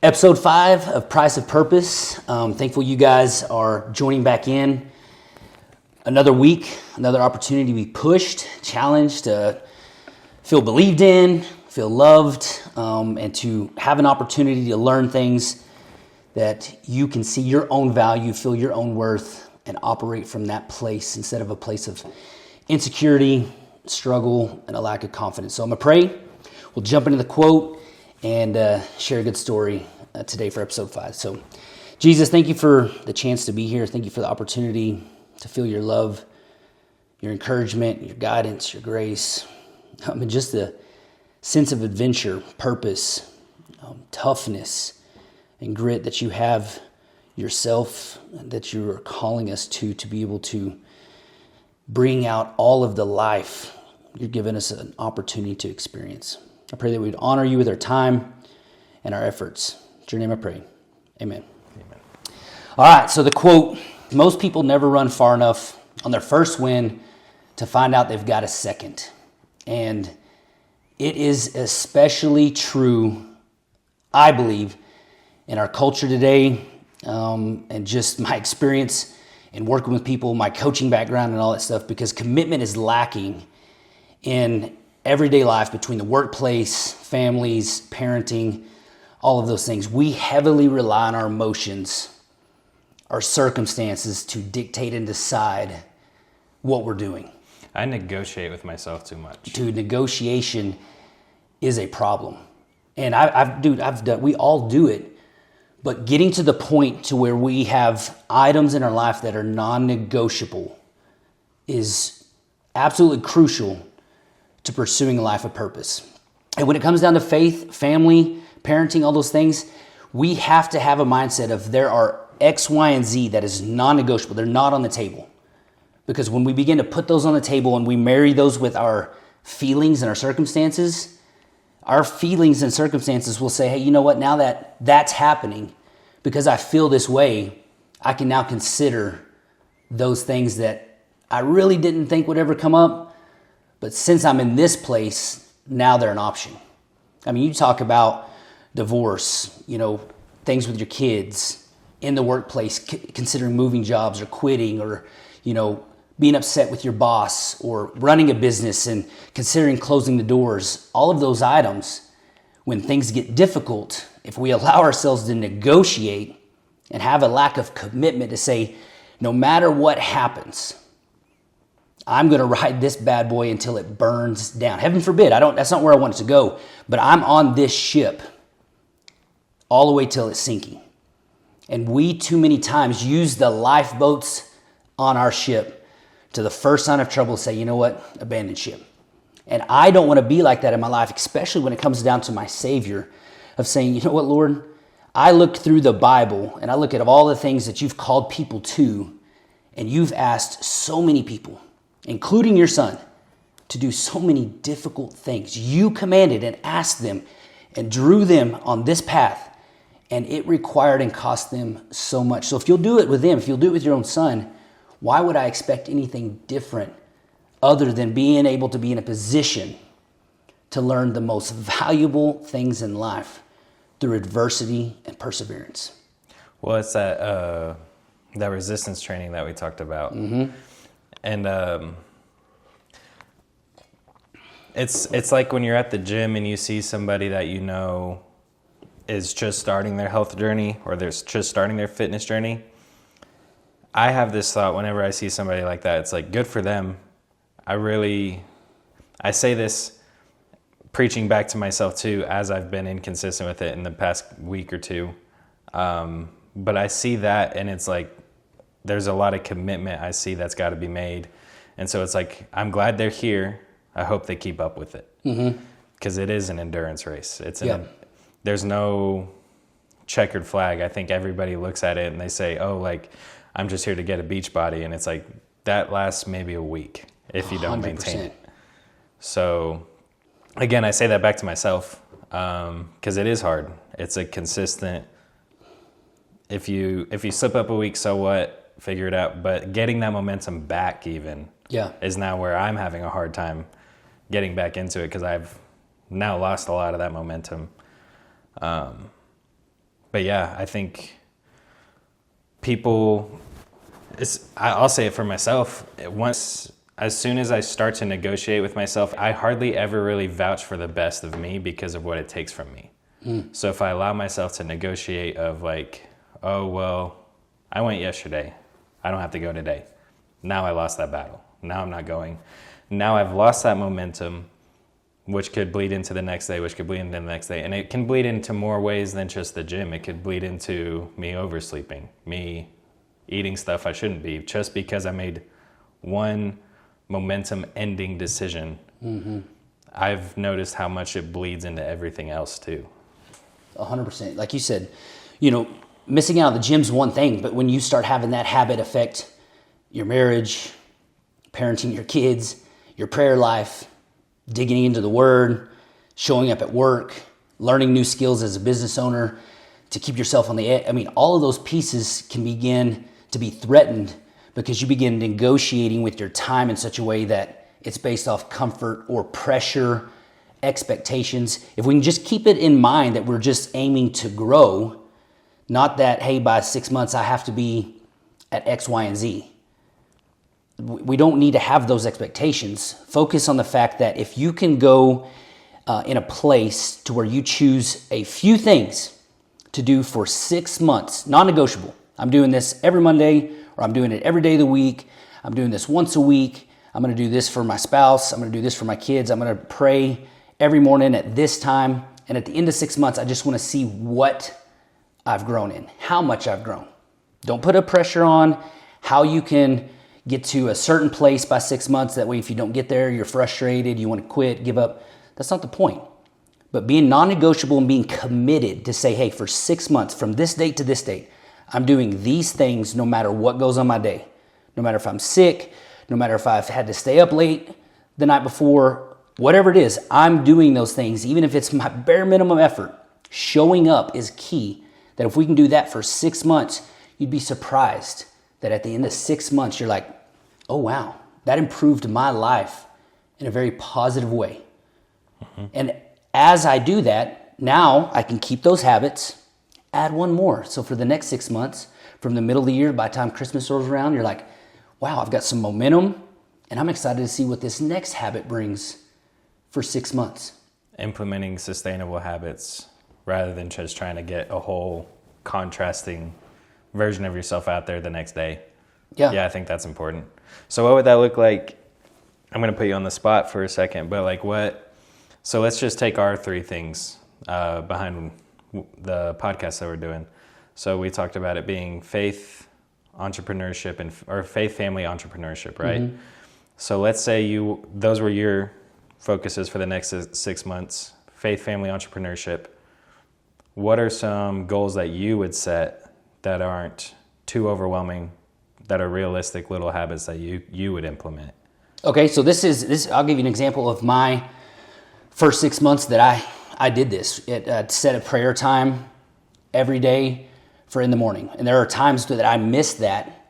Episode 5 of Price of Purpose. Thankful you guys are joining back in. Another week, another opportunity to be pushed, challenged, to feel believed in, feel loved, and to have an opportunity to learn things that you can see your own value, feel your own worth, and operate from that place instead of a place of insecurity, struggle, and a lack of confidence. So I'm going to pray. We'll jump into the quote and share a good story today for episode 5. So, Jesus, thank you for the chance to be here. Thank you for the opportunity to feel your love, your encouragement, your guidance, your grace, and just the sense of adventure, purpose, toughness, and grit that you have yourself, that you are calling us to be able to bring out all of the life you're giving us an opportunity to experience. I pray that we'd honor you with our time and our efforts. In your name I pray. Amen. Amen. All right, so the quote, most people never run far enough on their first win to find out they've got a second. And it is especially true, I believe, in our culture today, and just my experience in working with people, my coaching background and all that stuff, because commitment is lacking in everyday life between the workplace, families, parenting, all of those things. We heavily rely on our emotions, our circumstances to dictate and decide what we're doing. I negotiate with myself too much. Dude, negotiation is a problem. And we all do it. But getting to the point to where we have items in our life that are non-negotiable is absolutely crucial to pursuing a life of purpose. And when it comes down to faith, family, parenting, all those things, we have to have a mindset of there are X, Y, and Z that is non-negotiable. They're not on the table. Because when we begin to put those on the table and we marry those with our feelings and our circumstances will say, hey, you know what? Now that that's happening, because I feel this way, I can now consider those things that I really didn't think would ever come up. But since I'm in this place, now they're an option. I mean, you talk about divorce, things with your kids, in the workplace, considering moving jobs or quitting, or, being upset with your boss, or running a business and considering closing the doors. All of those items, when things get difficult, if we allow ourselves to negotiate and have a lack of commitment to say, no matter what happens, I'm going to ride this bad boy until it burns down. Heaven forbid, that's not where I want it to go, but I'm on this ship all the way till it's sinking. And we too many times use the lifeboats on our ship to the first sign of trouble say, you know what, abandon ship. And I don't want to be like that in my life, especially when it comes down to my Savior, of saying, you know what, Lord, I look through the Bible and I look at all the things that you've called people to, and you've asked so many people, including your son, to do so many difficult things. You commanded and asked them and drew them on this path, and it required and cost them so much. So if you'll do it with them, if you'll do it with your own son, why would I expect anything different other than being able to be in a position to learn the most valuable things in life through adversity and perseverance? Well, it's that resistance training that we talked about. Mm-hmm. And it's like when you're at the gym and you see somebody that you know is just starting their health journey, or they're just starting their fitness journey. I have this thought whenever I see somebody like that. It's like, good for them. I say this preaching back to myself too, as I've been inconsistent with it in the past week or two. But I see that, and it's like, there's a lot of commitment I see that's got to be made. And so it's like, I'm glad they're here. I hope they keep up with it. Because it is an endurance race. There's no checkered flag. I think everybody looks at it and they say, oh, like, I'm just here to get a beach body. And it's like, that lasts maybe a week if you don't 100%. Maintain it. So again, I say that back to myself, because it is hard. It's a consistent, if you slip up a week, so what? Figure it out. But getting that momentum back even is now where I'm having a hard time getting back into it, because I've now lost a lot of that momentum. But yeah, I think people, I'll say it for myself. As soon as I start to negotiate with myself, I hardly ever really vouch for the best of me because of what it takes from me. So if I allow myself to negotiate of like, oh, well, I went yesterday, I don't have to go today. Now I lost that battle. Now I'm not going. Now I've lost that momentum, which could bleed into the next day, which could bleed into the next day. And it can bleed into more ways than just the gym. It could bleed into me oversleeping, me eating stuff I shouldn't be, just because I made one momentum ending decision. I've noticed how much it bleeds into everything else too. 100%. Like you said, missing out on the gym's one thing, but when you start having that habit affect your marriage, parenting your kids, your prayer life, digging into the word, showing up at work, learning new skills as a business owner to keep yourself on the edge. I mean, all of those pieces can begin to be threatened because you begin negotiating with your time in such a way that it's based off comfort or pressure, expectations. If we can just keep it in mind that we're just aiming to grow, not that, hey, by 6 months I have to be at X, Y, and Z. We don't need to have those expectations. Focus on the fact that if you can go in a place to where you choose a few things to do for 6 months, non-negotiable. I'm doing this every Monday, or I'm doing it every day of the week. I'm doing this once a week. I'm going to do this for my spouse. I'm going to do this for my kids. I'm going to pray every morning at this time. And at the end of 6 months, I just want to see what I've grown in, how much I've grown. Don't put a pressure on how you can get to a certain place by 6 months. That way, if you don't get there, you're frustrated, you want to quit, give up. That's not the point. But being non-negotiable and being committed to say, hey, for 6 months, from this date to this date, I'm doing these things no matter what goes on my day. No matter if I'm sick, no matter if I've had to stay up late the night before, whatever it is, I'm doing those things, even if it's my bare minimum effort. Showing up is key. That if we can do that for 6 months, you'd be surprised that at the end of 6 months, you're like, oh, wow, that improved my life in a very positive way. And as I do that, now I can keep those habits, add one more. So for the next 6 months, from the middle of the year, by the time Christmas rolls around, you're like, wow, I've got some momentum, and I'm excited to see what this next habit brings for 6 months. Implementing sustainable habits rather than just trying to get a whole contrasting version of yourself out there the next day. Yeah, I think that's important. So what would that look like? I'm going to put you on the spot for a second, but like what? So let's just take our three things behind the podcast that we're doing. So we talked about it being faith, entrepreneurship, or faith, family, entrepreneurship, right? So let's say those were your focuses for the next 6 months, faith, family, entrepreneurship. What are some goals that you would set that aren't too overwhelming, that are realistic little habits that you would implement? Okay, so this. I'll give you an example of my first 6 months that I did this. It set a prayer time every day for in the morning. And there are times that I miss that,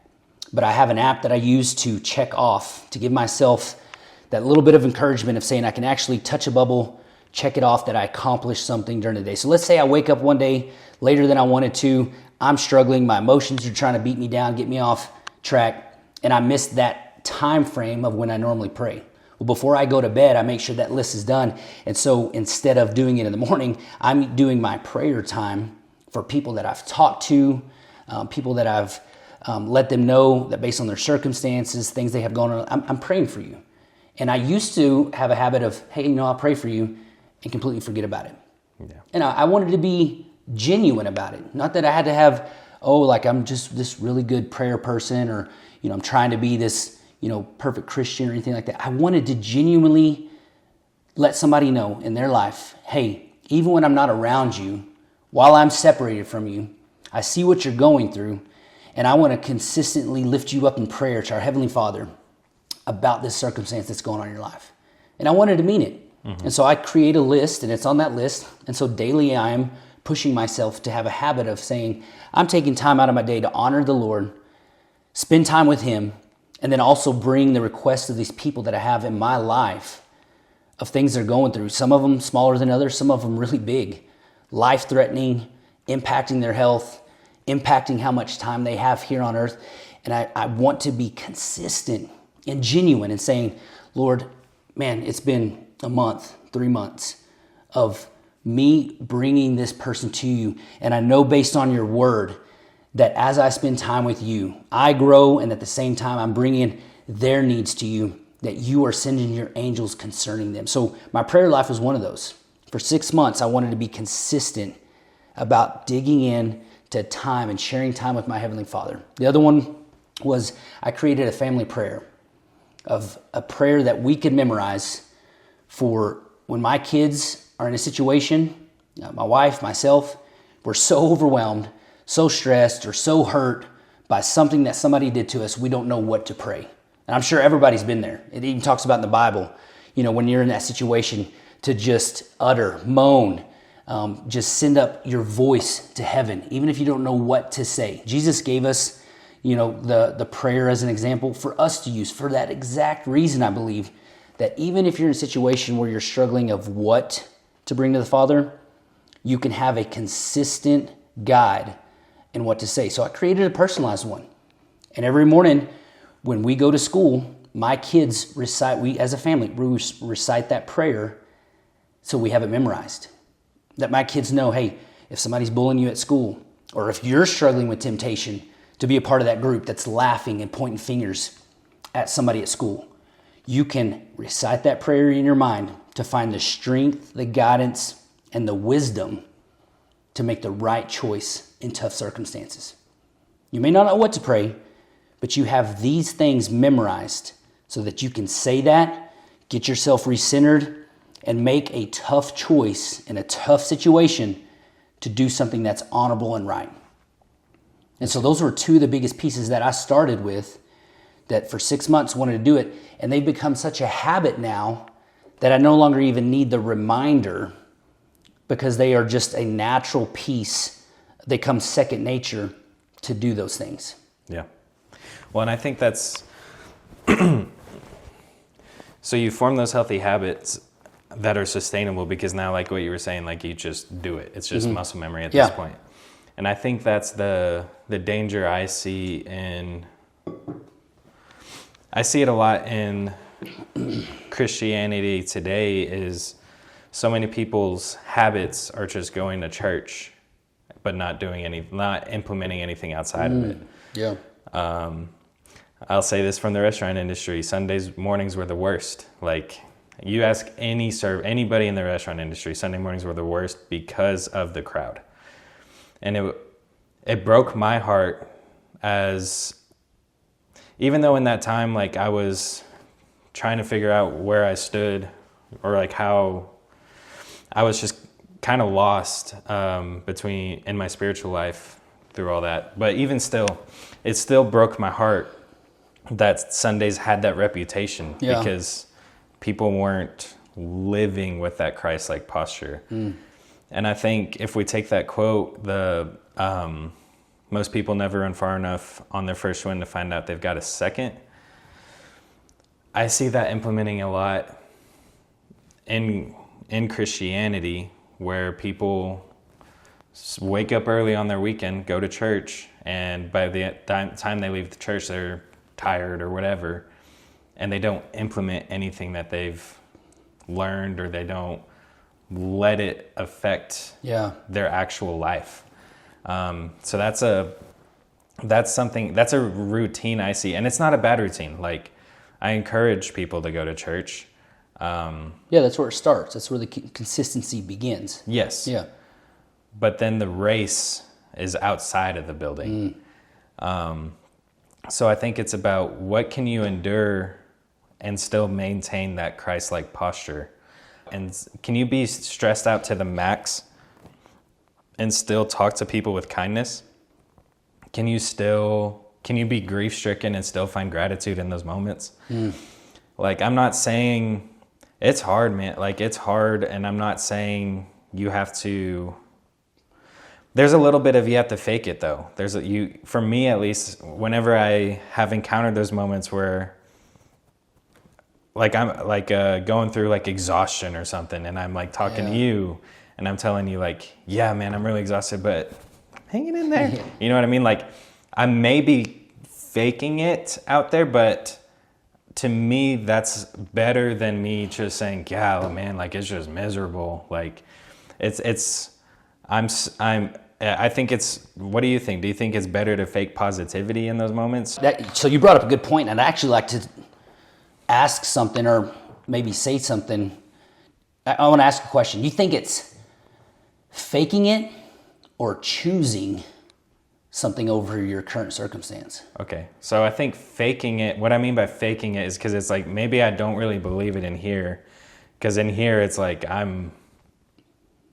but I have an app that I use to check off, to give myself that little bit of encouragement of saying I can actually touch a bubble, check it off that I accomplished something during the day. So let's say I wake up one day later than I wanted to. I'm struggling. My emotions are trying to beat me down, get me off track, and I missed that time frame of when I normally pray. Well, before I go to bed, I make sure that list is done. And so instead of doing it in the morning, I'm doing my prayer time for people that I've talked to, people that I've let them know that based on their circumstances, things they have going on, I'm praying for you. And I used to have a habit of, hey, I'll pray for you and completely forget about it. Yeah. And I wanted to be genuine about it. Not that I had to have, I'm just this really good prayer person, or, I'm trying to be this, perfect Christian or anything like that. I wanted to genuinely let somebody know in their life, hey, even when I'm not around you, while I'm separated from you, I see what you're going through, and I want to consistently lift you up in prayer to our Heavenly Father about this circumstance that's going on in your life. And I wanted to mean it. And so I create a list, and it's on that list. And so daily I am pushing myself to have a habit of saying, I'm taking time out of my day to honor the Lord, spend time with Him, and then also bring the requests of these people that I have in my life of things they're going through. Some of them smaller than others, some of them really big, life-threatening, impacting their health, impacting how much time they have here on earth. And I want to be consistent and genuine in saying, Lord, man, it's been a month, 3 months of me bringing this person to you. And I know based on your word that as I spend time with you, I grow, and at the same time, I'm bringing their needs to you, that you are sending your angels concerning them. So my prayer life was one of those. For 6 months, I wanted to be consistent about digging in to time and sharing time with my Heavenly Father. The other one was I created a family prayer, of a prayer that we could memorize for when my kids are in a situation, my wife, myself, we're so overwhelmed, so stressed, or so hurt by something that somebody did to us, we don't know what to pray. And I'm sure everybody's been there. It even talks about in the Bible, when you're in that situation, to just utter, moan, just send up your voice to heaven, even if you don't know what to say. Jesus gave us, the prayer as an example for us to use for that exact reason, I believe, that even if you're in a situation where you're struggling of what to bring to the Father, you can have a consistent guide in what to say. So I created a personalized one. And every morning when we go to school, my kids we as a family, we recite that prayer so we have it memorized. That my kids know, hey, if somebody's bullying you at school, or if you're struggling with temptation, to be a part of that group that's laughing and pointing fingers at somebody at school, you can recite that prayer in your mind to find the strength, the guidance, and the wisdom to make the right choice in tough circumstances. You may not know what to pray, but you have these things memorized so that you can say that, get yourself recentered, and make a tough choice in a tough situation to do something that's honorable and right. And so those were two of the biggest pieces that I started with, that for 6 months wanted to do it. And they've become such a habit now that I no longer even need the reminder, because they are just a natural piece. They come second nature to do those things. Yeah. Well, and I think that's, so you form those healthy habits that are sustainable, because now, like what you were saying, like you just do it. It's just muscle memory at this point. And I think that's the danger I see I see it a lot in Christianity today, is so many people's habits are just going to church, but not implementing anything outside of it. Yeah. I'll say this from the restaurant industry. Sundays mornings were the worst. Like, you ask anybody in the restaurant industry, Sunday mornings were the worst because of the crowd. And it broke my heart, as even though in that time, like, I was trying to figure out where I stood, or like how I was just kind of lost in my spiritual life through all that. But even still, it still broke my heart that Sundays had that reputation, because people weren't living with that Christ-like posture. And I think if we take that quote, most people never run far enough on their first swim to find out they've got a second. I see that implementing a lot in Christianity, where people wake up early on their weekend, go to church, and by the time they leave the church, they're tired or whatever, and they don't implement anything that they've learned, or they don't let it affect their actual life. So that's a routine I see, and it's not a bad routine. Like, I encourage people to go to church. That's where it starts. That's where the consistency begins. Yes. Yeah. But then the race is outside of the building. So I think it's about what can you endure and still maintain that Christ-like posture. And can you be stressed out to the max and still talk to people with kindness? Can you be grief-stricken and still find gratitude in those moments? Like, I'm not saying it's hard, man. Like, it's hard, and I'm not saying you have to. There's a little bit of you have to fake it, though. For me at least, whenever I have encountered those moments where, like, I'm like going through like exhaustion or something, and I'm like talking to you, and I'm telling you like, yeah, man, I'm really exhausted, but I'm hanging in there. You know what I mean? Like I may be faking it out there, but to me, that's better than me just saying, yeah, man, like it's just miserable. Like I think it's, what do you think? Do you think it's better to fake positivity in those moments? So you brought up a good point, and I'd actually like to ask something or maybe say something. I want to ask a question. You think it's faking it or choosing something over your current circumstance? Okay, so I think faking it, what I mean by faking it is because it's like, maybe I don't really believe it in here, because in here it's like I'm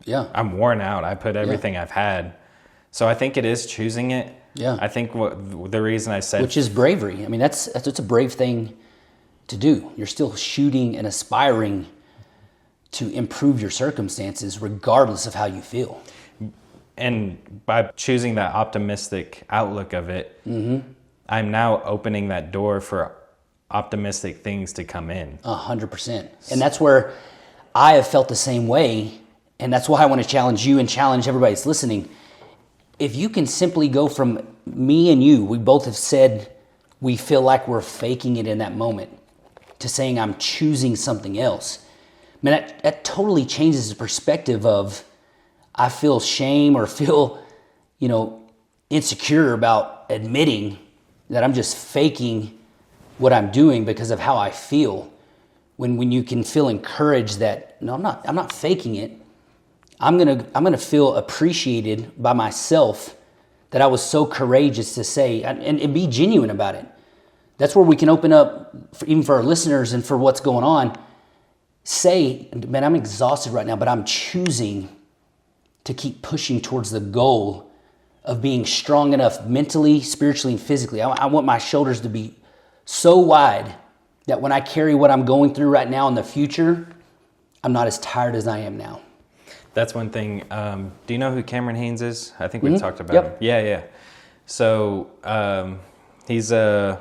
worn out. I put everything I've had. So I think it is choosing it. Yeah. I think the reason I said... Which is bravery. I mean, that's a brave thing to do. You're still shooting and aspiring to improve your circumstances regardless of how you feel. And by choosing that optimistic outlook of it, I'm now opening that door for optimistic things to come in. 100%. And that's where I have felt the same way. And that's why I want to challenge you and challenge everybody that's listening. If you can simply go from me and you, we both have said we feel like we're faking it in that moment, to saying I'm choosing something else. Man, that totally changes the perspective of I feel shame or feel, insecure about admitting that I'm just faking what I'm doing because of how I feel. When you can feel encouraged that, no, I'm not faking it. I'm gonna feel appreciated by myself that I was so courageous to say and be genuine about it. That's where we can open up, even for our listeners and for what's going on. Say, man, I'm exhausted right now, but I'm choosing to keep pushing towards the goal of being strong enough mentally, spiritually, and physically. I want my shoulders to be so wide that when I carry what I'm going through right now in the future, I'm not as tired as I am now. That's one thing. Do you know who Cameron Haynes is? I think we've talked about him. Yeah. So he's a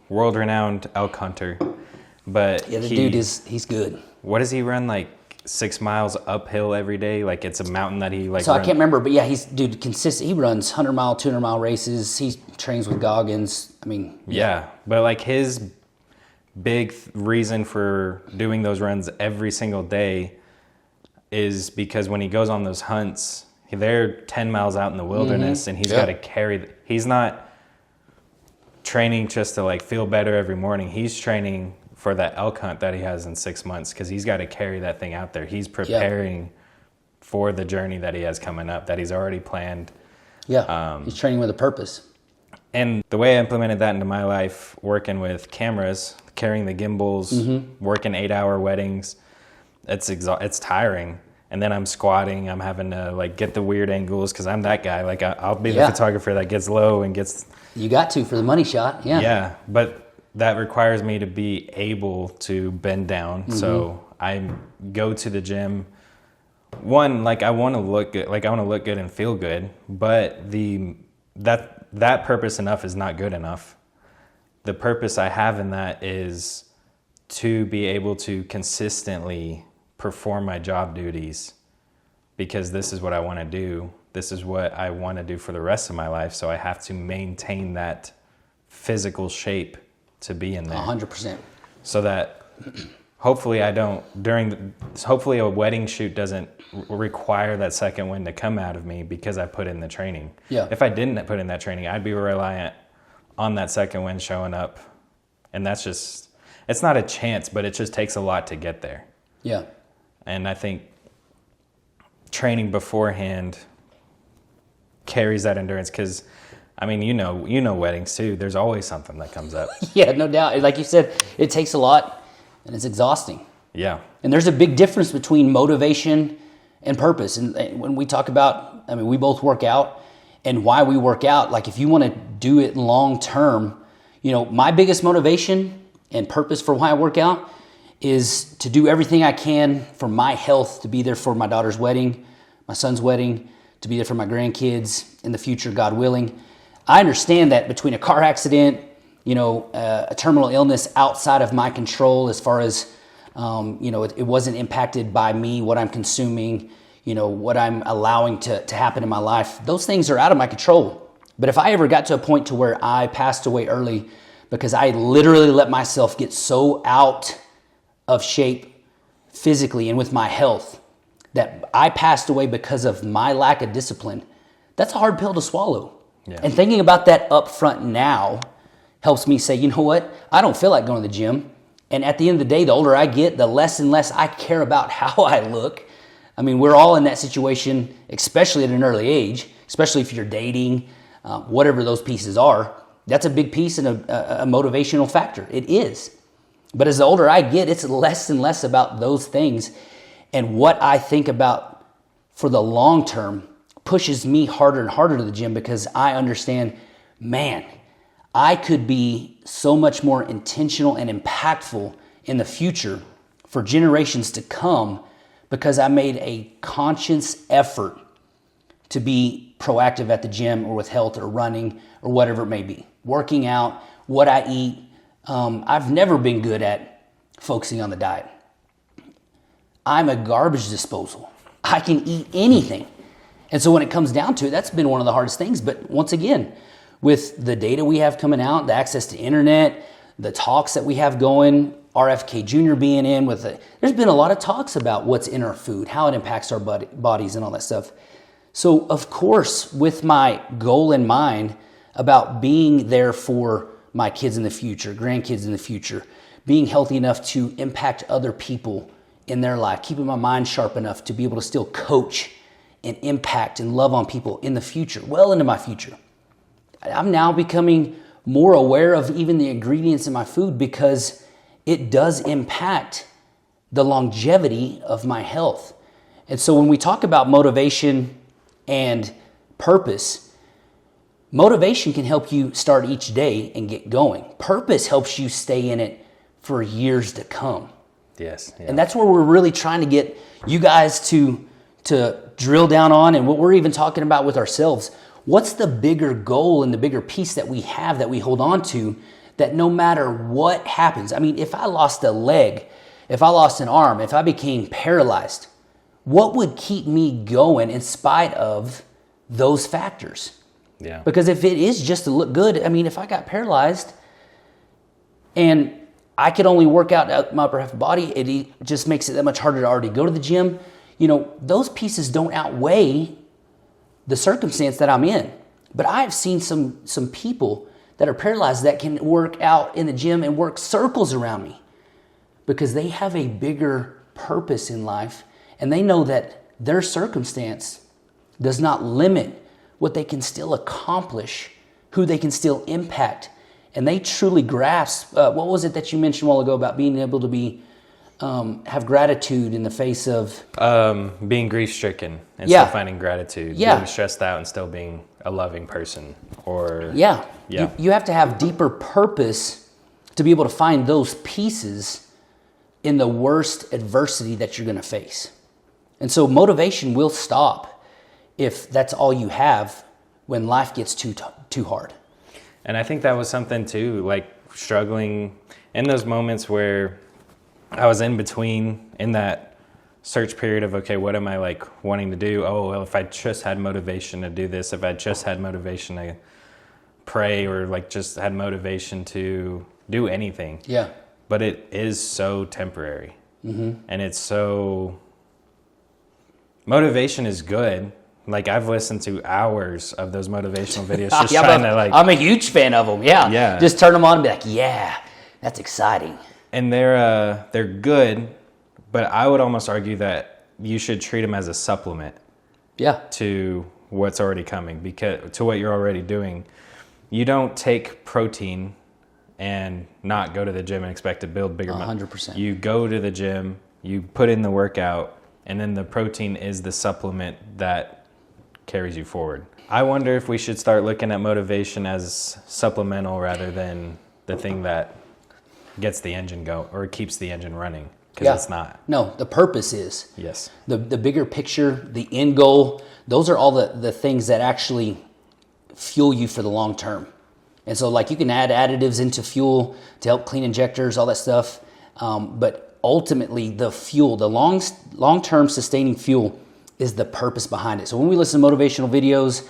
world-renowned elk hunter, but he's good. What does he run, like 6 miles uphill every day? Like it's a mountain that he So I can't remember, but yeah, he's consistent. He runs 100-mile, 200-mile races. He trains with Goggins. I mean, yeah, but like his big reason for doing those runs every single day is because when he goes on those hunts, they're 10 miles out in the wilderness, and he's got to carry. He's not training just to like feel better every morning. He's training for that elk hunt that he has in 6 months, because he's got to carry that thing out there. He's preparing for the journey that he has coming up, that he's already planned. Yeah, he's training with a purpose. And the way I implemented that into my life, working with cameras, carrying the gimbals, working 8-hour weddings, it's tiring. And then I'm squatting. I'm having to like get the weird angles because I'm that guy. Like I'll be the photographer that gets low and gets. You got to for the money shot. Yeah. Yeah, but that requires me to be able to bend down. So I go to the gym. One, like I want to look good. Like I want to look good and feel good. But that purpose enough is not good enough. The purpose I have in that is to be able to consistently perform my job duties, because this is what I want to do. This is what I want to do for the rest of my life. So I have to maintain that physical shape to be in there. 100%. So that hopefully hopefully a wedding shoot doesn't require that second wind to come out of me because I put in the training. Yeah. If I didn't put in that training, I'd be reliant on that second wind showing up. And that's just, it's not a chance, but it just takes a lot to get there. Yeah. And I think training beforehand carries that endurance, because, I mean, you know weddings too. There's always something that comes up. Yeah, no doubt. Like you said, it takes a lot and it's exhausting. Yeah. And there's a big difference between motivation and purpose. And when we talk about, I mean, we both work out, and why we work out, like if you want to do it long term, my biggest motivation and purpose for why I work out is to do everything I can for my health, to be there for my daughter's wedding, my son's wedding, to be there for my grandkids in the future, God willing. I understand that between a car accident, a terminal illness outside of my control, as far as, it wasn't impacted by me, what I'm consuming, what I'm allowing to happen in my life, those things are out of my control. But if I ever got to a point to where I passed away early because I literally let myself get so out of shape physically and with my health that I passed away because of my lack of discipline, that's a hard pill to swallow. Yeah. And thinking about that up front now helps me say, you know what? I don't feel like going to the gym. And at the end of the day, the older I get, the less and less I care about how I look. I mean, we're all in that situation, especially at an early age, especially if you're dating, whatever those pieces are. That's a big piece and a motivational factor. It is. But as the older I get, it's less and less about those things. And what I think about for the long term pushes me harder and harder to the gym because I understand, man, I could be so much more intentional and impactful in the future for generations to come because I made a conscious effort to be proactive at the gym or with health or running or whatever it may be. Working out, what I eat. I've never been good at focusing on the diet. I'm a garbage disposal. I can eat anything. And so when it comes down to it, that's been one of the hardest things. But once again, with the data we have coming out, the access to internet, the talks that we have going, RFK Jr. being in with it, there's been a lot of talks about what's in our food, how it impacts our bodies and all that stuff. So of course, with my goal in mind about being there for my kids in the future, grandkids in the future, being healthy enough to impact other people in their life, keeping my mind sharp enough to be able to still coach and impact and love on people in the future, well into my future. I'm now becoming more aware of even the ingredients in my food because it does impact the longevity of my health. And so when we talk about motivation and purpose, motivation can help you start each day and get going. Purpose helps you stay in it for years to come. Yes. Yeah. And that's where we're really trying to get you guys to drill down on, and what we're even talking about with ourselves. What's the bigger goal and the bigger piece that we have that we hold on to that no matter what happens, I mean, if I lost a leg, if I lost an arm, if I became paralyzed, what would keep me going in spite of those factors? Yeah. Because if it is just to look good, I mean, if I got paralyzed and I could only work out my upper half of the body, it just makes it that much harder to already go to the gym. Those pieces don't outweigh the circumstance that I'm in. But I've seen some people that are paralyzed that can work out in the gym and work circles around me because they have a bigger purpose in life and they know that their circumstance does not limit what they can still accomplish, who they can still impact. And they truly grasp, what was it that you mentioned a while ago about being able to be have gratitude in the face of being grief-stricken and Yeah. still finding gratitude, Yeah. being stressed out and still being a loving person, or Yeah. Yeah. You have to have deeper purpose to be able to find those pieces in the worst adversity that you're going to face. And so motivation will stop if that's all you have when life gets too hard. And I think that was something too, like struggling in those moments where I was in between in that search period of, okay, what am I like wanting to do? Oh, well, if I just had motivation to do this, if I just had motivation to pray, or like just had motivation to do anything. Yeah. But it is so temporary. Mm-hmm. And it's so, motivation is good. Like I've listened to hours of those motivational videos just Yeah, trying to like. I'm a huge fan of them. Yeah. Yeah. Just turn them on and be like, yeah, that's exciting. And they're good, but I would almost argue that you should treat them as a supplement Yeah. to what's already coming, because to what you're already doing. You don't take protein and not go to the gym and expect to build bigger muscle. 100%. You go to the gym, you put in the workout, and then the protein is the supplement that carries you forward. I wonder if we should start looking at motivation as supplemental rather than the thing that gets the engine go or keeps the engine running, because it's not. No, the purpose is. Yes. The bigger picture, the end goal, those are all the things that actually fuel you for the long term. And so like you can add additives into fuel to help clean injectors, all that stuff. But ultimately the fuel, the long-term sustaining fuel is the purpose behind it. So when we listen to motivational videos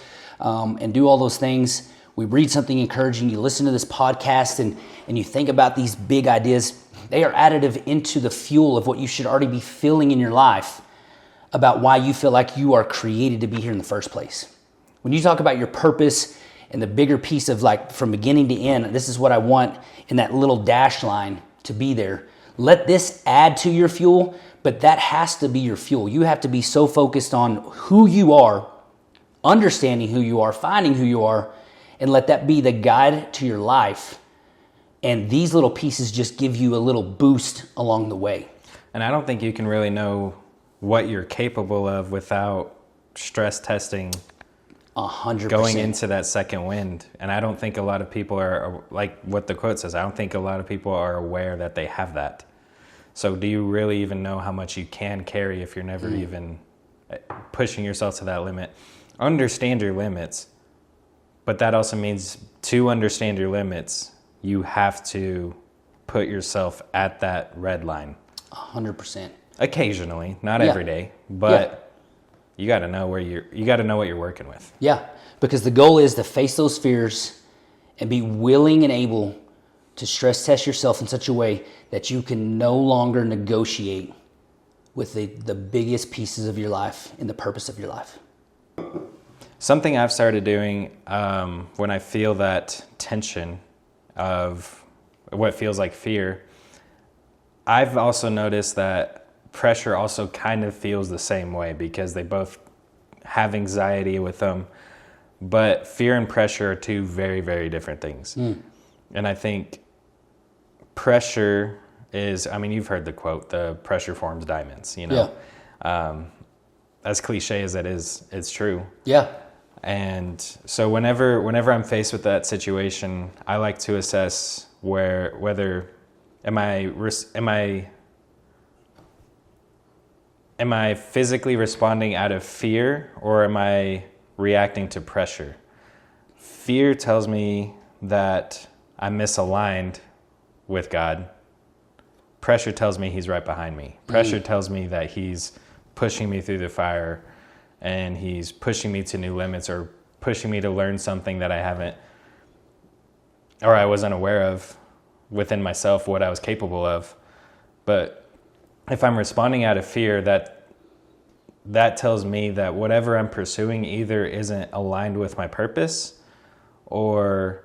and do all those things, we read something encouraging, you listen to this podcast and you think about these big ideas, they are additive into the fuel of what you should already be feeling in your life about why you feel like you are created to be here in the first place. When you talk about your purpose and the bigger piece of like from beginning to end, this is what I want in that little dash line to be there. Let this add to your fuel, but that has to be your fuel. You have to be so focused on who you are, understanding who you are, finding who you are, and let that be the guide to your life. And these little pieces just give you a little boost along the way. And I don't think you can really know what you're capable of without stress testing 100%. Going into that second wind. And I don't think a lot of people are, like what the quote says, I don't think a lot of people are aware that they have that. So do you really even know how much you can carry if you're never even pushing yourself to that limit? Understand your limits, but that also means to understand your limits, you have to put yourself at that red line. 100%. Occasionally, not every day, but you got to know what you're working with. Yeah, because the goal is to face those fears and be willing and able to stress test yourself in such a way that you can no longer negotiate with the biggest pieces of your life and the purpose of your life. Something I've started doing when I feel that tension of what feels like fear, I've also noticed that pressure also kind of feels the same way because they both have anxiety with them. But fear and pressure are two very, very different things. And I think pressure is, I mean, you've heard the quote, the pressure forms diamonds, you know. Yeah. As cliche as that is, it's true. Yeah. And so whenever I'm faced with that situation, I like to assess whether am I physically responding out of fear or am I reacting to pressure? Fear tells me that I'm misaligned with God. Pressure tells me he's right behind me. Pressure tells me that he's pushing me through the fire and he's pushing me to new limits or pushing me to learn something that I haven't or I wasn't aware of within myself, what I was capable of. But if I'm responding out of fear, that tells me that whatever I'm pursuing either isn't aligned with my purpose or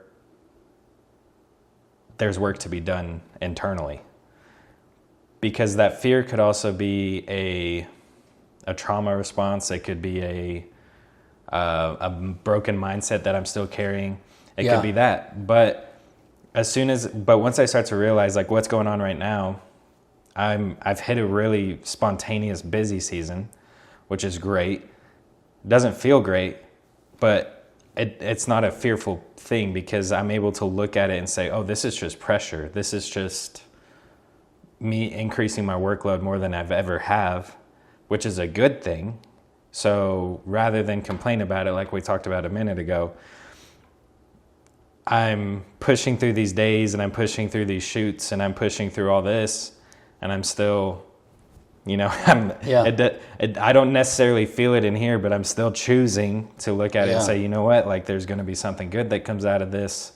there's work to be done internally. Because that fear could also be a trauma response. It could be a broken mindset that I'm still carrying. It could be that. But once I start to realize like what's going on right now, I've hit a really spontaneous busy season, which is great. Doesn't feel great, but it's not a fearful thing because I'm able to look at it and say, oh, this is just pressure. This is just me increasing my workload more than I've ever have, which is a good thing. So rather than complain about it like we talked about a minute ago, I'm pushing through these days and I'm pushing through these shoots and I'm pushing through all this and I'm still, I don't necessarily feel it in here, but I'm still choosing to look at it and say, you know what, like there's going to be something good that comes out of this.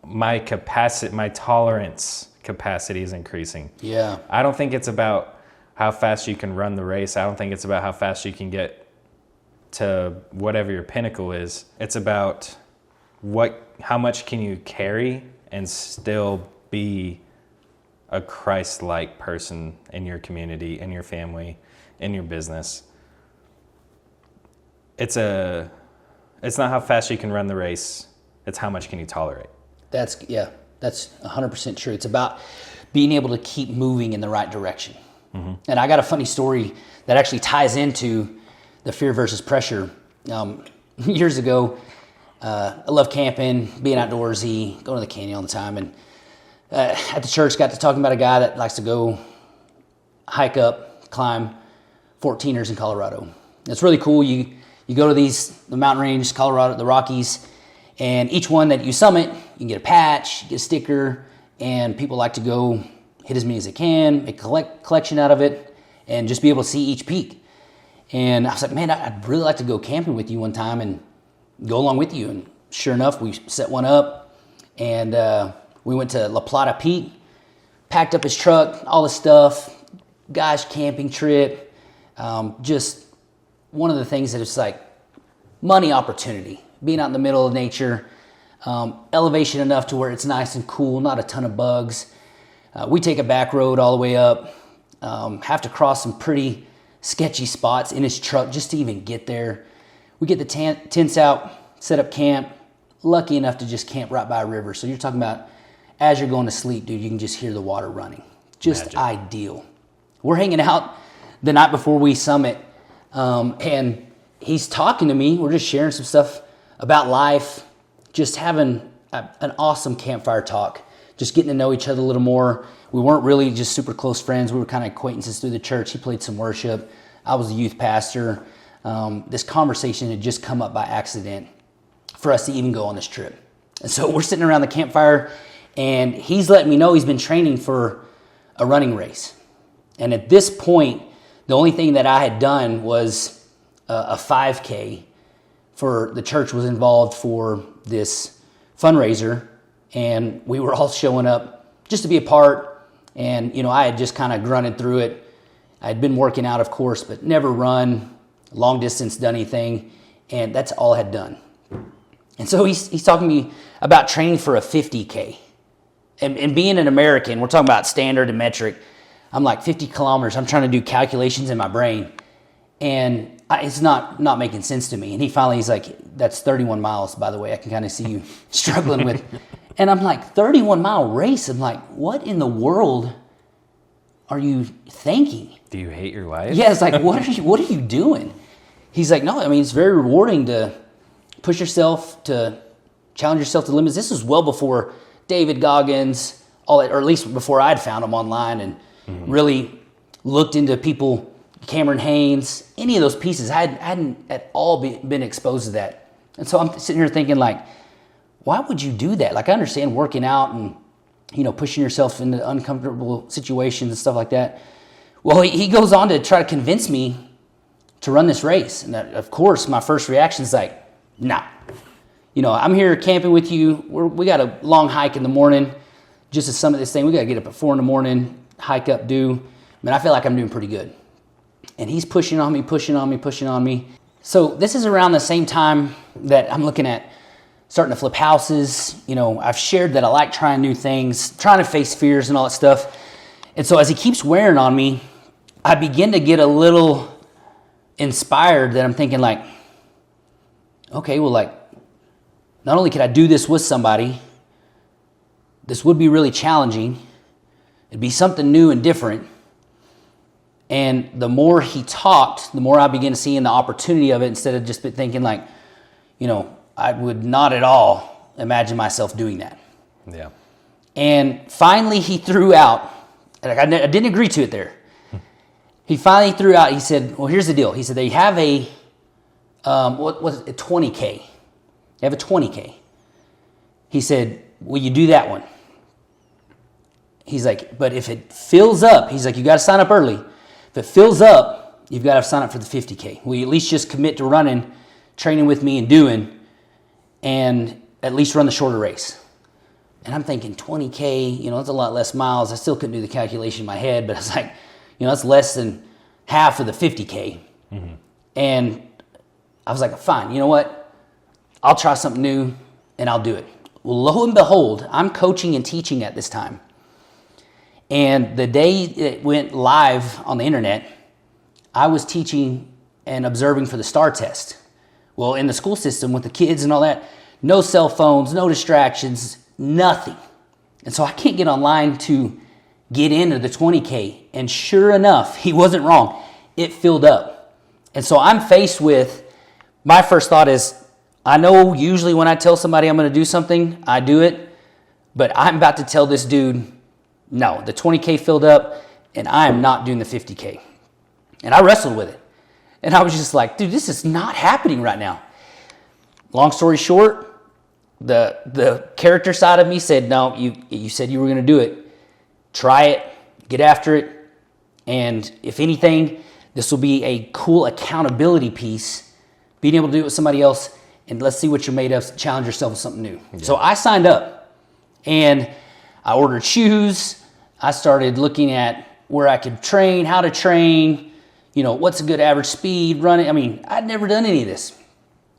My tolerance capacity is increasing. Yeah. I don't think it's about how fast you can run the race. I don't think it's about how fast you can get to whatever your pinnacle is. It's about how much can you carry and still be a Christ-like person in your community, in your family, in your business. It's not how fast you can run the race. It's how much can you tolerate. That's 100% true. It's about being able to keep moving in the right direction. Mm-hmm. And I got a funny story that actually ties into the fear versus pressure. Years ago, I love camping, being outdoorsy, going to the canyon all the time. And at the church, got to talking about a guy that likes to go hike up, climb 14ers in Colorado. It's really cool. You go to the mountain range, Colorado, the Rockies, and each one that you summit, you can get a patch, you get a sticker, and people like to go hit as many as they can, make a collection out of it, and just be able to see each peak. And I was like, man, I'd really like to go camping with you one time and go along with you. And sure enough, we set one up, and we went to La Plata Peak, packed up his truck, all the stuff, guys camping trip. Just one of the things that is like money opportunity, being out in the middle of nature, elevation enough to where it's nice and cool, not a ton of bugs. We take a back road all the way up, have to cross some pretty sketchy spots in his truck just to even get there. We get the tents out, set up camp, lucky enough to just camp right by a river. So you're talking about as you're going to sleep, dude, you can just hear the water running. Just Magic. Ideal. We're hanging out the night before we summit, and he's talking to me. We're just sharing some stuff about life, just having an awesome campfire talk, just getting to know each other a little more. We weren't really just super close friends. We were kind of acquaintances through the church. He played some worship. I was a youth pastor. This conversation had just come up by accident for us to even go on this trip. And so we're sitting around the campfire, and he's letting me know he's been training for a running race. And at this point, the only thing that I had done was a 5K for the church was involved for this fundraiser, and we were all showing up just to be a part. And, you know, I had just kind of grunted through it. I had been working out, of course, but never run, long distance, done anything. And that's all I had done. And so he's talking to me about training for a 50K. And being an American, we're talking about standard and metric. I'm like 50 kilometers. I'm trying to do calculations in my brain. And it's not making sense to me. And he's like, that's 31 miles, by the way. I can kind of see you struggling with. And I'm like, 31-mile race? I'm like, what in the world are you thinking? Do you hate your life? Yeah, it's like, what are you doing? He's like, no, I mean, it's very rewarding to push yourself, to challenge yourself to limits. This was well before David Goggins, all that, or at least before I'd found him online and really looked into people, Cameron Haynes, any of those pieces. I hadn't at all been exposed to that. And so I'm sitting here thinking, like, why would you do that? Like, I understand working out and, you know, pushing yourself into uncomfortable situations and stuff like that. Well, he goes on to try to convince me to run this race. And of course, my first reaction is like, nah. You know, I'm here camping with you. We got a long hike in the morning just to summit this thing. We got to get up at 4 a.m, hike up, I feel like I'm doing pretty good. And he's pushing on me. So this is around the same time that I'm looking at starting to flip houses. You know, I've shared that I like trying new things, trying to face fears and all that stuff. And so as he keeps wearing on me, I begin to get a little inspired that I'm thinking like, okay, well, like, not only could I do this with somebody, this would be really challenging. It'd be something new and different. And the more he talked, the more I began seeing the opportunity of it instead of just thinking like, you know, I would not at all imagine myself doing that. Yeah. And finally he threw out, like I didn't agree to it there. He finally threw out, he said, well, here's the deal. He said, they have a 20K. You have a 20K. He said, will you do that one? He's like, but if it fills up, he's like, you got to sign up early. If it fills up, you've got to sign up for the 50K. Will you at least just commit to running, training with me and doing, and at least run the shorter race? And I'm thinking 20K, you know, that's a lot less miles. I still couldn't do the calculation in my head, but I was like, you know, that's less than half of the 50K. Mm-hmm. And I was like, fine, you know what? I'll try something new and I'll do it. Well, lo and behold, I'm coaching and teaching at this time. And the day it went live on the internet, I was teaching and observing for the STAR test. Well, in the school system with the kids and all that, no cell phones, no distractions, nothing. And so I can't get online to get into the 20K. And sure enough, he wasn't wrong. It filled up. And so I'm faced with, my first thought is, I know usually when I tell somebody I'm going to do something, I do it. But I'm about to tell this dude, no, the 20K filled up and I am not doing the 50K. And I wrestled with it. And I was just like, dude, this is not happening right now. Long story short, the character side of me said, no, you said you were going to do it. Try it, get after it. And if anything, This will be a cool accountability piece, being able to do it with somebody else, and let's see what you're made of, challenge yourself with something new. Yeah. So I signed up, and I ordered shoes. I started looking at where I could train, how to train, what's a good average speed, running. I mean, I'd never done any of this.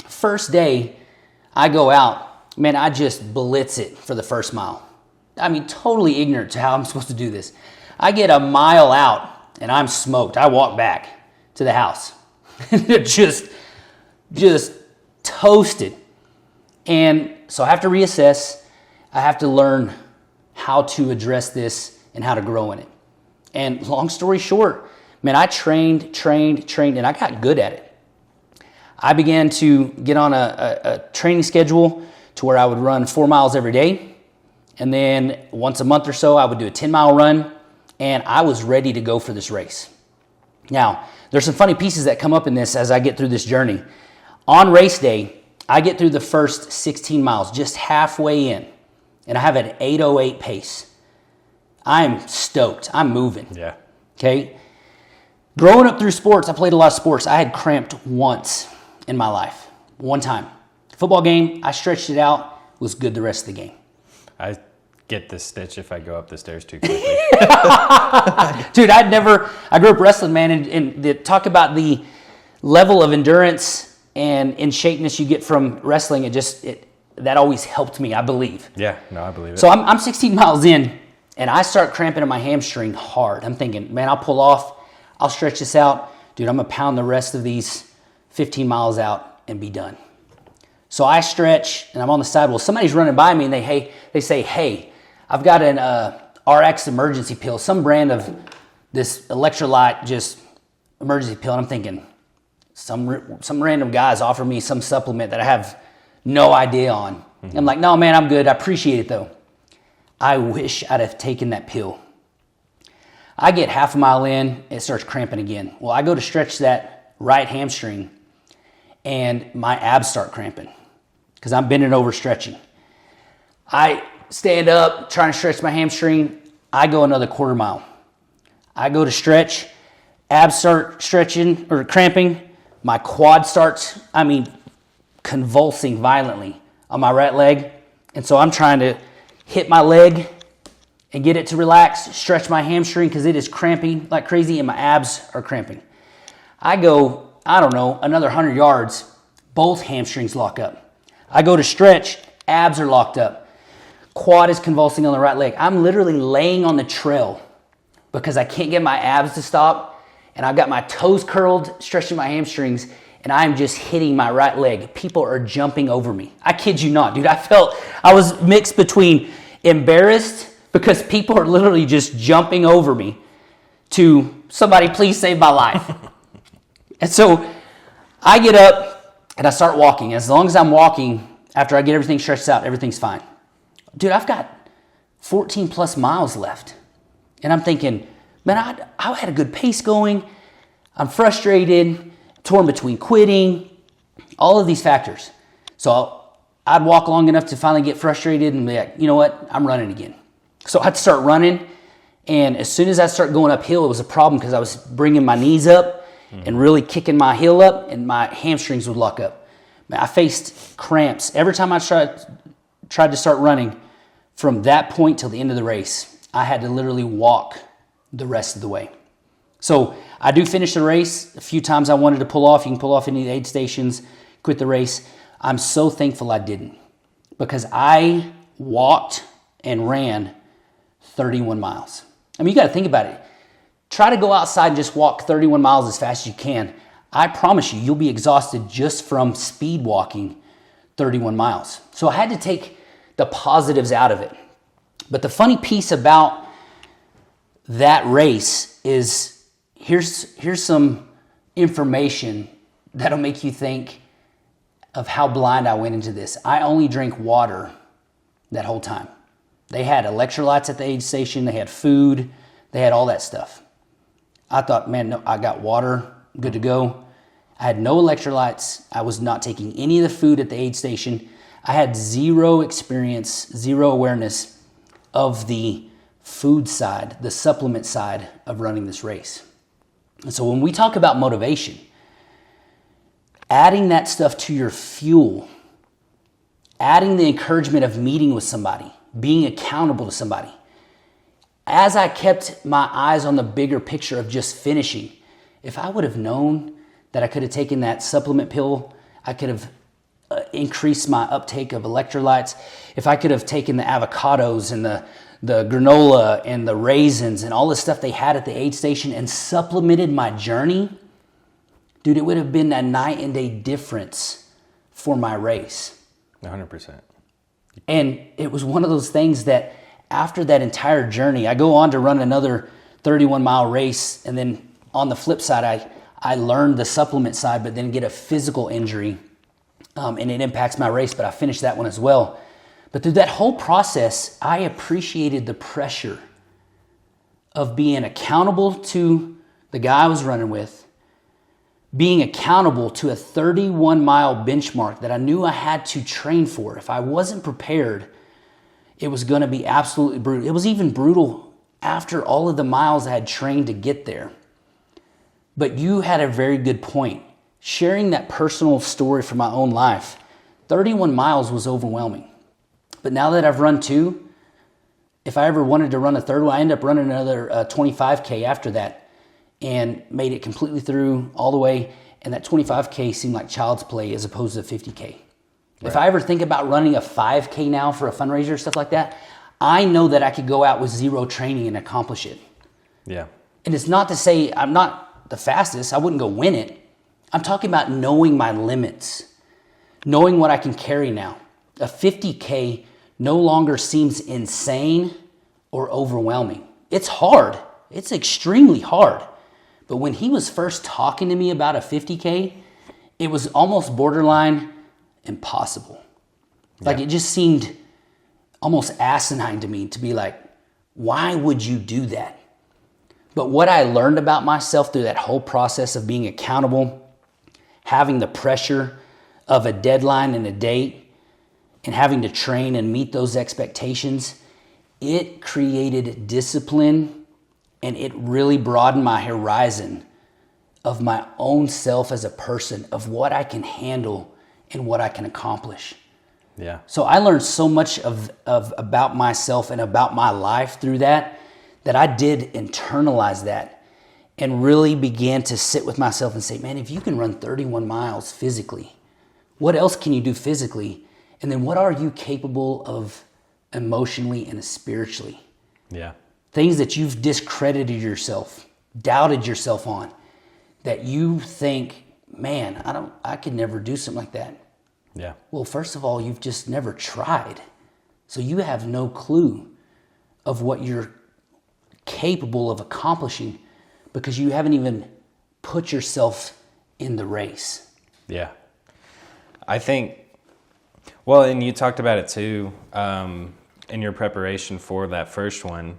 First day, I go out, man, I just blitz it for the first mile. I mean, totally ignorant to how I'm supposed to do this. I get a mile out, and I'm smoked. I walk back to the house. just toasted. And so I have to reassess. I have to learn how to address this and how to grow in it. And long story short, man, I trained, and I got good at it. I began to get on a training schedule to where I would run 4 miles every day. And then once a month or so, I would do a 10-mile run. And I was ready to go for this race. Now, there's some funny pieces that come up in this as I get through this journey. On race day, I get through the first 16 miles, just halfway in. And I have an 8:08 pace. I'm stoked. I'm moving. Yeah. Okay? Growing up through sports, I played a lot of sports. I had cramped once in my life. One time. Football game, I stretched it out. Was good the rest of the game. I get this stitch if I go up the stairs too quickly. Dude, I grew up wrestling, man, and talk about the level of endurance and in shapeness you get from wrestling. That always helped me, I believe. Yeah, no, I believe it. So I'm 16 miles in, and I start cramping in my hamstring hard. I'm thinking, man, I'll pull off. I'll stretch this out. Dude, I'm going to pound the rest of these 15 miles out and be done. So I stretch, and I'm on the side. Well, somebody's running by me, and they say, hey, I've got an RX emergency pill, some brand of this electrolyte just emergency pill. And I'm thinking, some random guys offer me some supplement that I have no idea on. Mm-hmm. I'm like, no, man, I'm good. I appreciate it, though. I wish I'd have taken that pill. I get half a mile in, it starts cramping again. Well, I go to stretch that right hamstring, and my abs start cramping because I'm bending over stretching. I stand up, trying to stretch my hamstring. I go another quarter mile. I go to stretch. Abs start stretching or cramping. My quad starts, convulsing violently on my right leg. And so I'm trying to hit my leg and get it to relax, stretch my hamstring because it is cramping like crazy and my abs are cramping. I go, another 100 yards, both hamstrings lock up. I go to stretch, abs are locked up. Quad is convulsing on the right leg. I'm literally laying on the trail because I can't get my abs to stop, and I've got my toes curled, stretching my hamstrings, and I'm just hitting my right leg. People are jumping over me. I kid you not, dude. I was mixed between embarrassed because people are literally just jumping over me to somebody please save my life. And so I get up and I start walking. As long as I'm walking, after I get everything stretched out, everything's fine. Dude, I've got 14 plus miles left. And I'm thinking, man, I had a good pace going. I'm frustrated, torn between quitting, all of these factors. So I'd walk long enough to finally get frustrated and be like, you know what, I'm running again. So I'd start running. And as soon as I start going uphill, it was a problem because I was bringing my knees up and really kicking my heel up, and my hamstrings would lock up. Man, I faced cramps every time I tried to start running. From that point till the end of the race, I had to literally walk the rest of the way. So I do finish the race. A few times I wanted to pull off. You can pull off any of the aid stations, quit the race. I'm so thankful I didn't, because I walked and ran 31 miles. You got to think about it. Try to go outside and just walk 31 miles as fast as you can. I promise you'll be exhausted just from speed walking 31 miles. So I had to take the positives out of it. But the funny piece about that race is here's some information that'll make you think of how blind I went into this. I only drank water that whole time. They had electrolytes at the aid station. They had food. They had all that stuff. I thought, man, no, I got water, good to go. I had no electrolytes. I was not taking any of the food at the aid station. I had zero experience, zero awareness of the food side, the supplement side of running this race. And so when we talk about motivation, adding that stuff to your fuel, adding the encouragement of meeting with somebody, being accountable to somebody. As I kept my eyes on the bigger picture of just finishing, if I would have known that I could have taken that supplement pill, I could have increased my uptake of electrolytes. If I could have taken the avocados and the granola and the raisins and all the stuff they had at the aid station and supplemented my journey, dude, it would have been a night and day difference for my race. 100%. And it was one of those things that after that entire journey, I go on to run another 31-mile race. And then on the flip side, I learned the supplement side, but then get a physical injury. And it impacts my race, but I finished that one as well. But through that whole process, I appreciated the pressure of being accountable to the guy I was running with, being accountable to a 31-mile benchmark that I knew I had to train for. If I wasn't prepared, it was going to be absolutely brutal. It was even brutal after all of the miles I had trained to get there. But you had a very good point. Sharing that personal story from my own life, 31 miles was overwhelming. But now that I've run 2, if I ever wanted to run a third one, I ended up running another 25K after that and made it completely through all the way. And that 25K seemed like child's play as opposed to 50K. Right. If I ever think about running a 5K now for a fundraiser, stuff like that, I know that I could go out with zero training and accomplish it. Yeah. And it's not to say I'm not the fastest. I wouldn't go win it. I'm talking about knowing my limits, knowing what I can carry now. A 50K no longer seems insane or overwhelming. It's hard. It's extremely hard. But when he was first talking to me about a 50K, it was almost borderline impossible. Like it just seemed almost asinine to me to be like, why would you do that? But what I learned about myself through that whole process of being accountable, having the pressure of a deadline and a date, and having to train and meet those expectations, it created discipline and it really broadened my horizon of my own self as a person, of what I can handle and what I can accomplish. Yeah. So I learned so much of about myself and about my life through that I did internalize that and really began to sit with myself and say, man, if you can run 31 miles physically, what else can you do physically? And then what are you capable of emotionally and spiritually? Yeah. Things that you've discredited yourself, doubted yourself on, that you think, man, I could never do something like that. Yeah. Well, first of all, you've just never tried. So you have no clue of what you're capable of accomplishing because you haven't even put yourself in the race. Yeah. I think, well, and you talked about it too, in your preparation for that first one.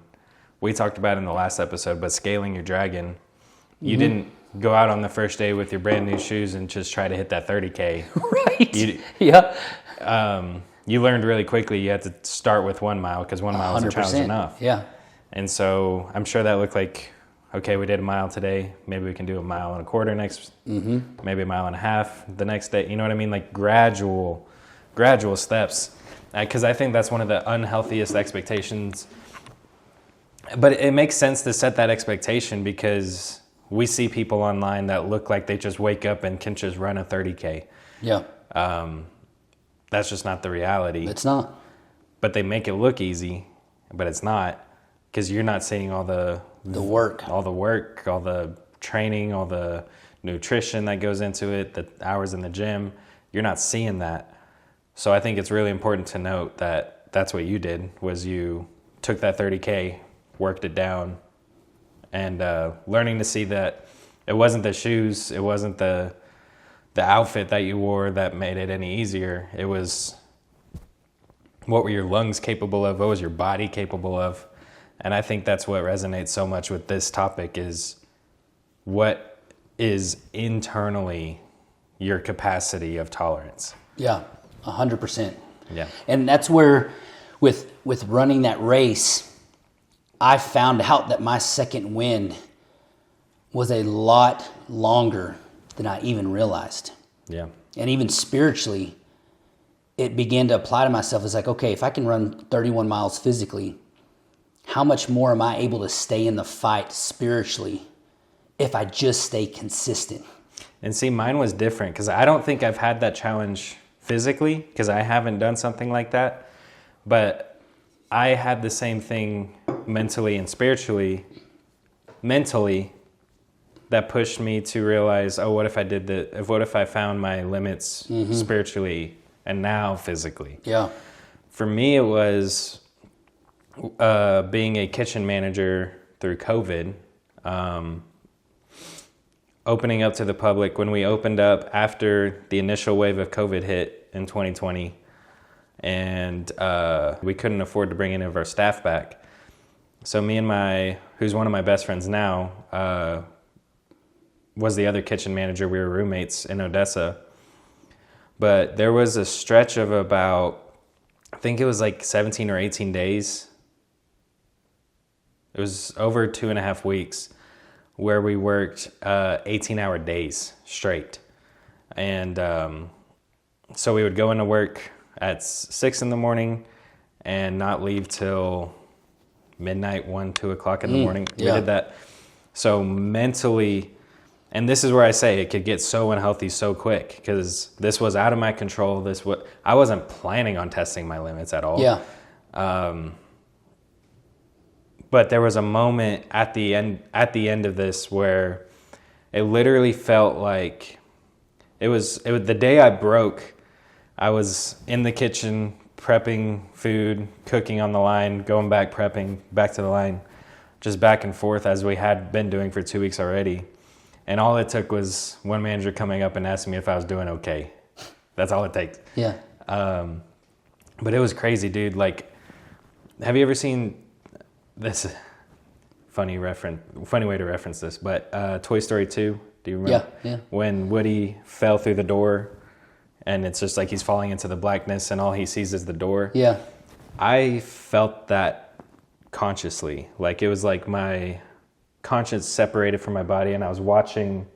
We talked about it in the last episode, but scaling your dragon, you didn't go out on the first day with your brand new shoes and just try to hit that 30K. Right. Yeah. You learned really quickly you had to start with 1 mile because 1 mile wasn't challenge enough. Yeah. And so I'm sure that looked like, okay, we did a mile today. Maybe we can do a mile and a quarter next, maybe a mile and a half the next day. You know what I mean? Like gradual steps. Because I think that's one of the unhealthiest expectations. But it makes sense to set that expectation because we see people online that look like they just wake up and can just run a 30K. Yeah. That's just not the reality. It's not. But they make it look easy, but it's not because you're not seeing all the work, all the training, all the nutrition that goes into it, the hours in the gym. You're not seeing that. So I think it's really important to note that that's what you did, was you took that 30K, worked it down, and learning to see that it wasn't the shoes, it wasn't the outfit that you wore that made it any easier. It was what were your lungs capable of, what was your body capable of. And I think that's what resonates so much with this topic is what is internally your capacity of tolerance. Yeah, 100%. Yeah. And that's where with running that race, I found out that my second wind was a lot longer than I even realized. Yeah. And even spiritually, it began to apply to myself. It's like, okay, if I can run 31 miles physically, how much more am I able to stay in the fight spiritually if I just stay consistent? And see, mine was different because I don't think I've had that challenge physically because I haven't done something like that. But I had the same thing mentally and spiritually. Mentally, that pushed me to realize, oh, what if I did that? What if I found my limits spiritually and now physically? Yeah. For me, it was being a kitchen manager through COVID, opening up to the public. When we opened up after the initial wave of COVID hit in 2020, and we couldn't afford to bring any of our staff back. So me and who's one of my best friends now, was the other kitchen manager. We were roommates in Odessa. But there was a stretch of about, I think it was like 17 or 18 days. It was over 2.5 weeks where we worked 18-hour days straight. And so we would go into work at 6 in the morning and not leave till midnight, 1, 2 o'clock in the morning. Yeah. We did that. So mentally, and this is where I say it could get so unhealthy so quick because this was out of my control. I wasn't planning on testing my limits at all. Yeah. But there was a moment at the end of this where it literally felt like it was the day I broke. I was in the kitchen prepping food, cooking on the line, going back, prepping, back to the line, just back and forth as we had been doing for 2 weeks already. And all it took was one manager coming up and asking me if I was doing okay. That's all it takes. Yeah. But it was crazy, dude. Like, have you ever seen this funny way to reference this? But Toy Story 2, do you remember? Yeah. When Woody fell through the door and it's just like he's falling into the blackness and all he sees is the door. Yeah. I felt that consciously. Like it was like my conscience separated from my body and I was watching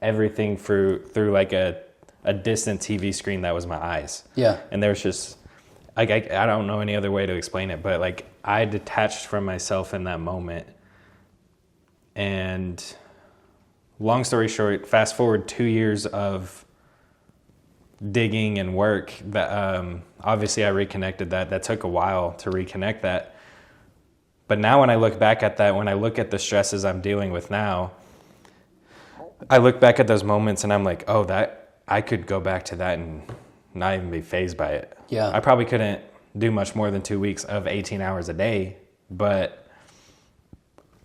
everything through like a distant TV screen that was my eyes. Yeah. And there was just, like, I don't know any other way to explain it, but like I detached from myself in that moment. And long story short, fast forward 2 years of digging and work, that obviously I reconnected that. That took a while to reconnect that. But now when I look back at that, when I look at the stresses I'm dealing with now, I look back at those moments and I'm like, oh, that I could go back to that and not even be fazed by it. Yeah. I probably couldn't do much more than 2 weeks of 18 hours a day, but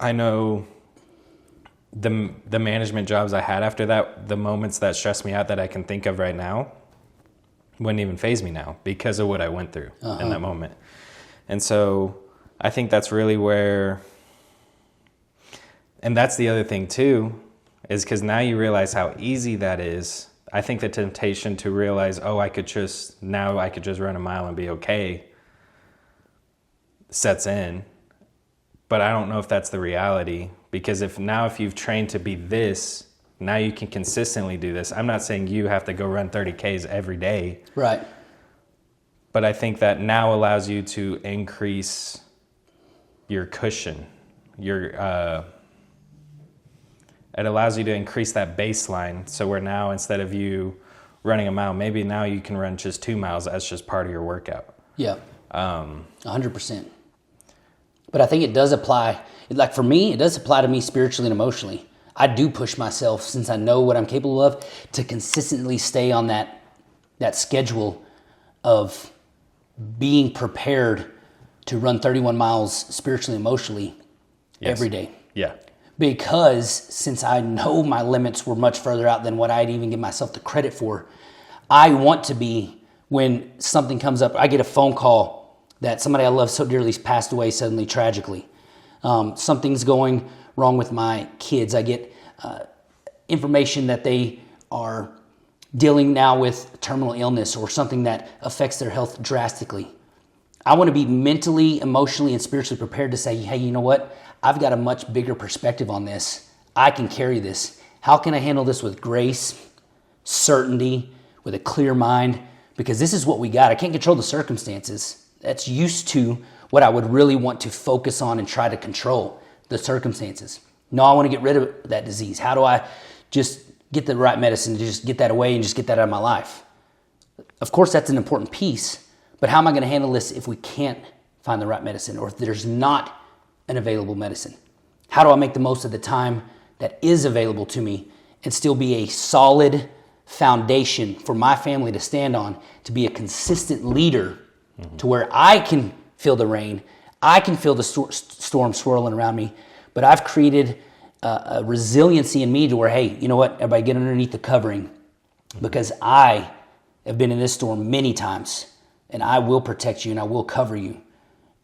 I know the management jobs I had after that, the moments that stressed me out that I can think of right now, wouldn't even faze me now because of what I went through in that moment. And so I think that's really where, and that's the other thing too, is because now you realize how easy that is. I think the temptation to realize, oh, I could just run a mile and be okay sets in. But I don't know if that's the reality, because if you've trained to be this, now you can consistently do this. I'm not saying you have to go run 30 Ks every day. Right. But I think that now allows you to increase your cushion, it allows you to increase that baseline. So where now, instead of you running a mile, maybe now you can run just 2 miles as just part of your workout. Yeah. 100%. But I think it does apply. Like for me, it does apply to me spiritually and emotionally. I do push myself, since I know what I'm capable of, to consistently stay on that schedule of being prepared to run 31 miles spiritually and emotionally every day. Yeah. Because since I know my limits were much further out than what I'd even give myself the credit for, I want to be, when something comes up, I get a phone call that somebody I love so dearly has passed away suddenly, tragically. Something's going wrong with my kids. I get information that they are dealing now with terminal illness or something that affects their health drastically. I want to be mentally, emotionally, and spiritually prepared to say, hey, you know what? I've got a much bigger perspective on this. I can carry this. How can I handle this with grace, certainty, with a clear mind? Because this is what we got. I can't control the circumstances. That's used to what I would really want to focus on and try to control, the circumstances. No, I want to get rid of that disease. How do I just get the right medicine to just get that away and just get that out of my life? Of course, that's an important piece, but how am I going to handle this if we can't find the right medicine or if there's not an available medicine? How do I make the most of the time that is available to me and still be a solid foundation for my family to stand on, to be a consistent leader to where I can feel the rain, I can feel the storm swirling around me, but I've created a resiliency in me to where, hey, you know what, everybody get underneath the covering because I have been in this storm many times and I will protect you and I will cover you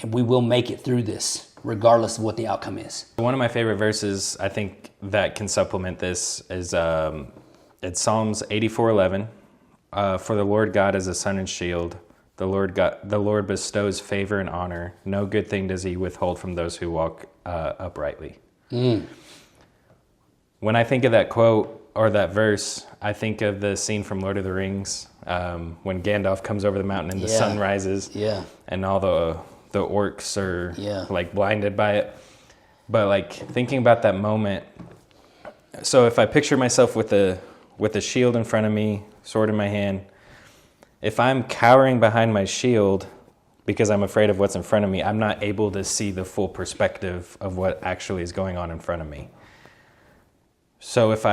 and we will make it through this regardless of what the outcome is. One of my favorite verses I think that can supplement this is it's Psalms 84:11. For the Lord God is a sun and shield. The Lord bestows favor and honor. No good thing does he withhold from those who walk uprightly. When I think of that quote or that verse, I think of the scene from Lord of the Rings when Gandalf comes over the mountain and the sun rises, and all the orcs are like blinded by it. But like thinking about that moment, so if I picture myself with a shield in front of me, sword in my hand, if I'm cowering behind my shield because I'm afraid of what's in front of me, I'm not able to see the full perspective of what actually is going on in front of me. So if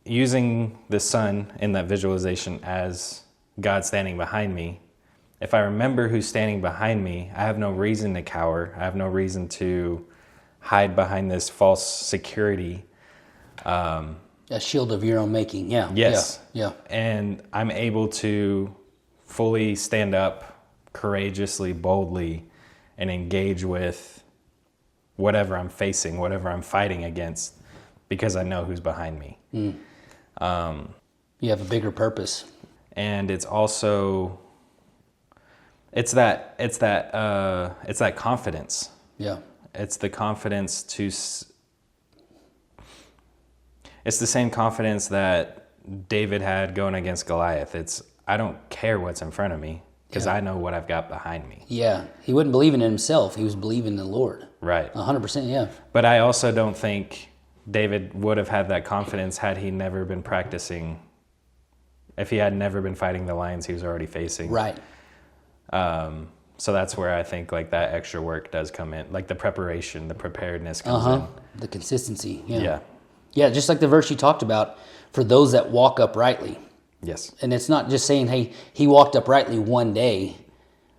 using the sun in that visualization as God standing behind me, if I remember who's standing behind me, I have no reason to cower. I have no reason to hide behind this false security. A shield of your own making, Yes. Yeah. And I'm able to fully stand up courageously, boldly, and engage with whatever I'm facing, whatever I'm fighting against, because I know who's behind me. You have a bigger purpose. And it's also, it's that confidence. Yeah. It's the confidence it's the same confidence that David had going against Goliath. I don't care what's in front of me because I know what I've got behind me. Yeah. He wasn't believing in himself. He was believing in the Lord. Right. 100%, yeah. But I also don't think David would have had that confidence had he never been practicing, if he had never been fighting the lions he was already facing. Right. So that's where I think like that extra work does come in, like the preparation, the preparedness comes in. The consistency, Yeah. Yeah, just like the verse you talked about, for those that walk uprightly. Yes. And it's not just saying, hey, he walked uprightly one day,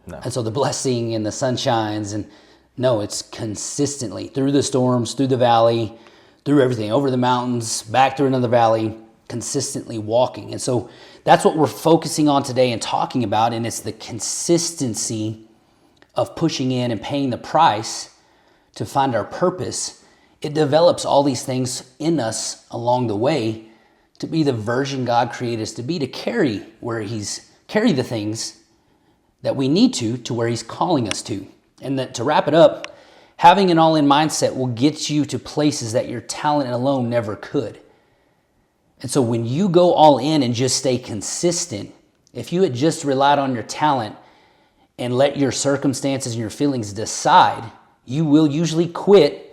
No. and so the blessing and the sun shines. And no, it's consistently through the storms, through the valley, through everything, over the mountains, back through another valley, consistently walking. And so that's what we're focusing on today and talking about, and it's the consistency of pushing in and paying the price to find our purpose. It develops all these things in us along the way to be the version God created us to be, to carry the things that we need to where he's calling us to. And that, to wrap it up, having an all-in mindset will get you to places that your talent alone never could. And so when you go all in and just stay consistent, if you had just relied on your talent and let your circumstances and your feelings decide, you will usually quit.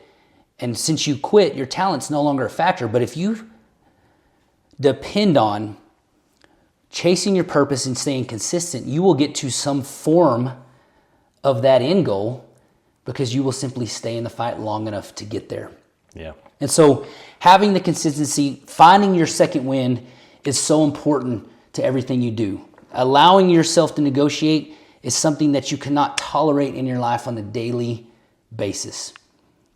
And since you quit, your talent's no longer a factor. But if you depend on chasing your purpose and staying consistent, you will get to some form of that end goal because you will simply stay in the fight long enough to get there. Yeah. And so having the consistency, finding your second wind is so important to everything you do. Allowing yourself to negotiate is something that you cannot tolerate in your life on a daily basis.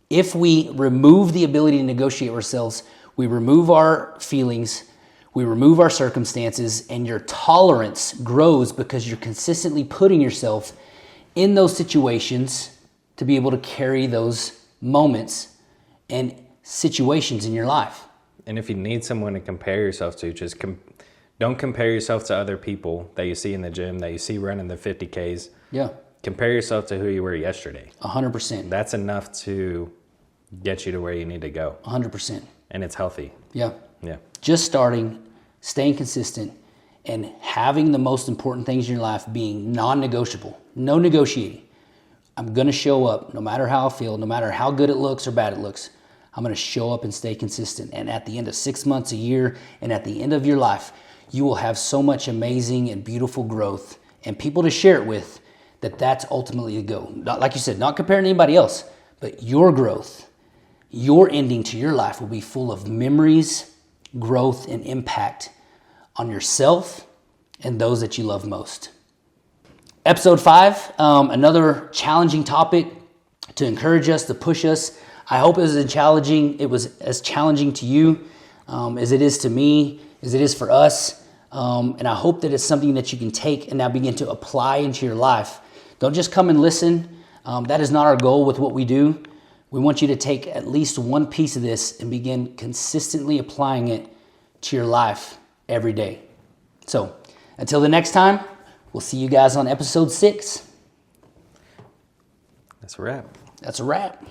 If we remove the ability to negotiate ourselves, we remove our feelings, we remove our circumstances, and your tolerance grows because you're consistently putting yourself in those situations to be able to carry those moments and situations in your life. And if you need someone to compare yourself to, just don't compare yourself to other people that you see in the gym, that you see running the 50Ks. Yeah. Compare yourself to who you were yesterday. 100%. That's enough to get you to where you need to go. 100%. And it's healthy. Yeah. Yeah. Just starting, staying consistent, and having the most important things in your life being non-negotiable. No negotiating. I'm going to show up no matter how I feel, no matter how good it looks or bad it looks. I'm going to show up and stay consistent. And at the end of 6 months, a year, and at the end of your life, you will have so much amazing and beautiful growth and people to share it with that's ultimately the goal. Not, like you said, not comparing to anybody else, but your growth, your ending to your life will be full of memories, growth, and impact on yourself and those that you love most. Episode 5, another challenging topic to encourage us, to push us. I hope it was as challenging to you as it is to me, as it is for us. And I hope that it's something that you can take and now begin to apply into your life. Don't just come and listen. That is not our goal with what we do. We want you to take at least one piece of this and begin consistently applying it to your life every day. So until the next time, we'll see you guys on episode 6. That's a wrap. That's a wrap.